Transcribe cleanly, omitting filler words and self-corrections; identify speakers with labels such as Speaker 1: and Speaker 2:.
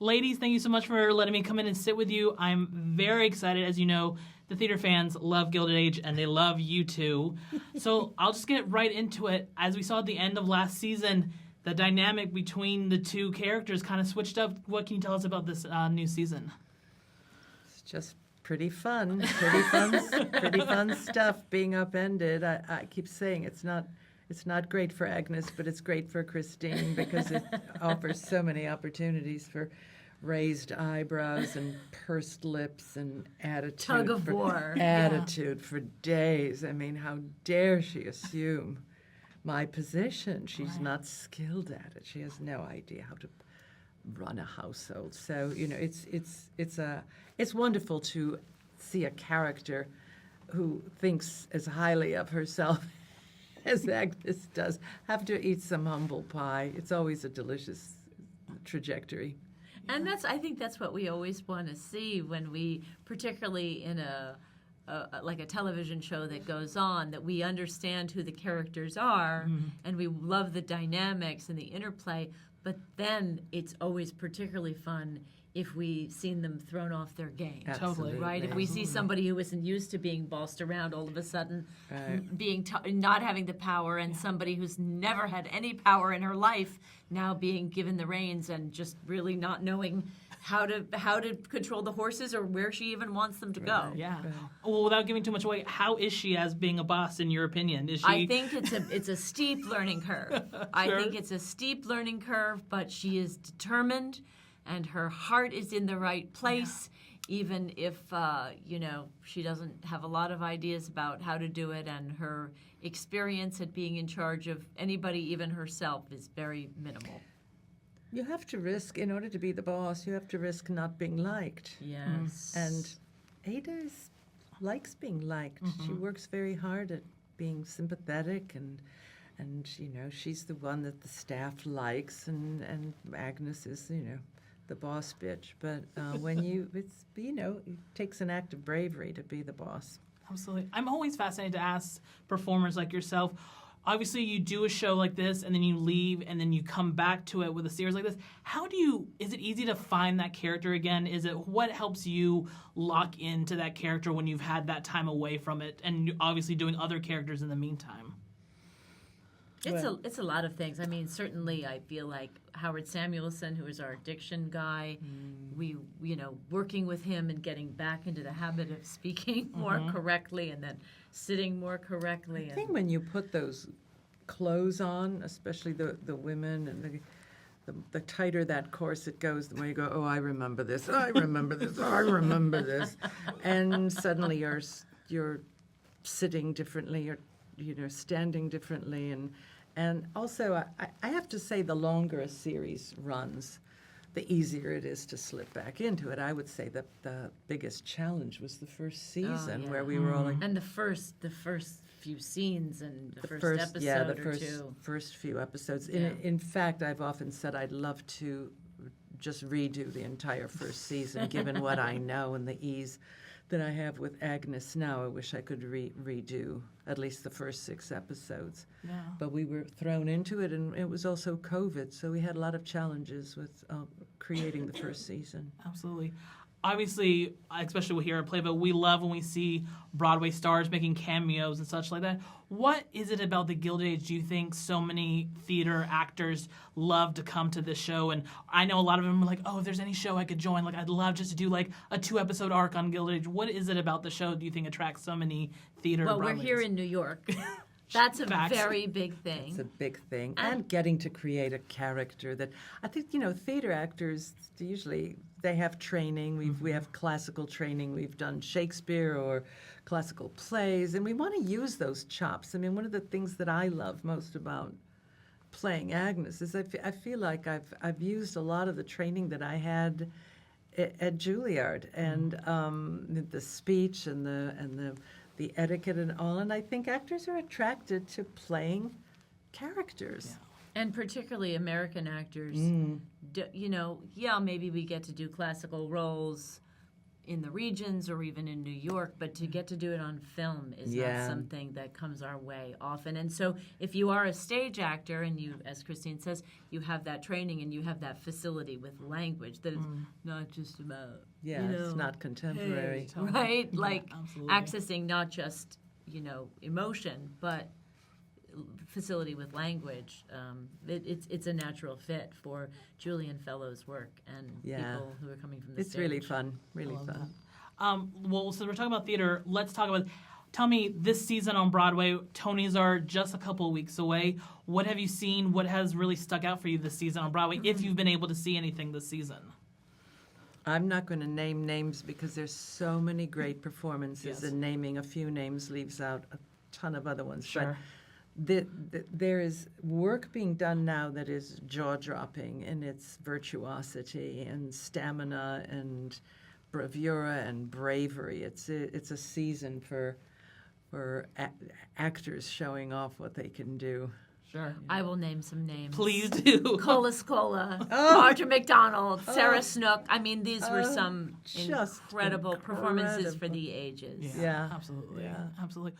Speaker 1: Ladies, thank you so much for letting me come in and sit with you. I'm very excited. As you know, the theater fans love Gilded Age, and they love you too. So I'll just get right into it. As we saw at the end of last season, the dynamic between the two characters kind of switched up. What can you tell us about this new season?
Speaker 2: It's just pretty fun. Pretty fun stuff being upended. I keep saying it's not great for Agnes, but it's great for Christine because it offers so many opportunities for raised eyebrows and pursed lips and attitude.
Speaker 3: Tug of war.
Speaker 2: Attitude for days. I mean, how dare she assume my position? She's not skilled at it. She has no idea how to run a household. So, it's wonderful to see a character who thinks as highly of herself as Agnes does, have to eat some humble pie. It's always a delicious trajectory.
Speaker 3: And I think that's what we always want to see when we, particularly in like a television show that goes on, that we understand who the characters are, and we love the dynamics and the interplay, but then it's always particularly fun if we've seen them thrown off their game.
Speaker 1: Totally.
Speaker 3: Right? If we see somebody who isn't used to being bossed around all of a sudden, not having the power, and somebody who's never had any power in her life now being given the reins and just really not knowing how to control the horses or where she even wants them to go.
Speaker 1: Yeah. Well, without giving too much away, how is she as being a boss in your opinion? Is she?
Speaker 3: I think it's a steep learning curve. I think it's a steep learning curve, but she is determined, and her heart is in the right place, even if she doesn't have a lot of ideas about how to do it, and her experience at being in charge of anybody, even herself, is very minimal.
Speaker 2: You have to risk, in order to be the boss, you have to risk not being liked.
Speaker 3: Yes.
Speaker 2: And Ada likes being liked. She works very hard at being sympathetic, and she's the one that the staff likes, and Agnes is, the boss bitch. But it takes an act of bravery to be the boss.
Speaker 1: Absolutely. I'm always fascinated to ask performers like yourself. Obviously, you do a show like this, and then you leave, and then you come back to it with a series like this. Is it easy to find that character again? What helps you lock into that character when you've had that time away from it, and you're obviously doing other characters in the meantime?
Speaker 3: It's a lot of things. I mean, certainly I feel like Howard Samuelson, who is our diction guy, we working with him and getting back into the habit of speaking more correctly and then sitting more correctly.
Speaker 2: I think when you put those clothes on, especially the women, and the tighter that corset goes, the more you go, oh, I remember this, I remember this, I remember this. And suddenly you're sitting differently, you're standing differently, and also I have to say, the longer a series runs, the easier it is to slip back into it. I would say that the biggest challenge was the first season, where we were all like,
Speaker 3: and the first few scenes and the first episode
Speaker 2: the
Speaker 3: or two.
Speaker 2: First few episodes. In fact, I've often said I'd love to just redo the entire first season, given what I know and the ease that I have with Agnes now. I wish I could redo at least the first 6 episodes.
Speaker 1: Yeah.
Speaker 2: But we were thrown into it, and it was also COVID, so we had a lot of challenges with creating the first season.
Speaker 1: Absolutely. Obviously, especially here at Playboy, we love when we see Broadway stars making cameos and such like that. What is it about the Gilded Age do you think so many theater actors love to come to this show? And I know a lot of them are like, oh, if there's any show I could join, like I'd love just to do like a 2-episode arc on Gilded Age. What is it about the show do you think attracts so many theater
Speaker 3: Well,
Speaker 1: Broadways?
Speaker 3: we're here in New York. That's a very big thing.
Speaker 2: It's a big thing. And getting to create a character that, I think, theater actors, usually they have training. We have classical training. We've done Shakespeare or classical plays, and we want to use those chops. I mean, one of the things that I love most about playing Agnes is I feel like I've used a lot of the training that I had at Juilliard, and the speech and the etiquette and all, and I think actors are attracted to playing characters.
Speaker 3: And particularly American actors, maybe we get to do classical roles, in the regions or even in New York, but to get to do it on film is
Speaker 2: Yeah.
Speaker 3: not something that comes our way often. And so if you are a stage actor and you, as Christine says, you have that training and you have that facility with language that is not just about,
Speaker 2: Yeah, it's not contemporary.
Speaker 3: right? Like
Speaker 1: absolutely.
Speaker 3: accessing not just, emotion, but facility with language. It's a natural fit for Julian Fellow's work and
Speaker 2: Yeah.
Speaker 3: people who are coming from the
Speaker 2: It's
Speaker 3: stage.
Speaker 2: really fun, really fun.
Speaker 1: Well, so we're talking about theater. Let's talk about. Tell me, this season on Broadway, Tonys are just a couple of weeks away. What have you seen? What has really stuck out for you this season on Broadway, if you've been able to see anything this season?
Speaker 2: I'm not going to name names because there's so many great performances,
Speaker 1: Yes.
Speaker 2: and naming a few names leaves out a ton of other ones.
Speaker 1: Sure.
Speaker 2: But there is work being done now that is jaw-dropping in its virtuosity and stamina and bravura and bravery. It's a season for actors showing off what they can do.
Speaker 1: Sure.
Speaker 3: I will name some names.
Speaker 1: Please do.
Speaker 3: Cola Scola, Marjorie McDonald, Sarah Snook. I mean, these were some
Speaker 2: just
Speaker 3: incredible performances for
Speaker 2: incredible.
Speaker 3: the ages.
Speaker 2: Yeah.
Speaker 1: Absolutely.
Speaker 2: Yeah.
Speaker 1: Absolutely.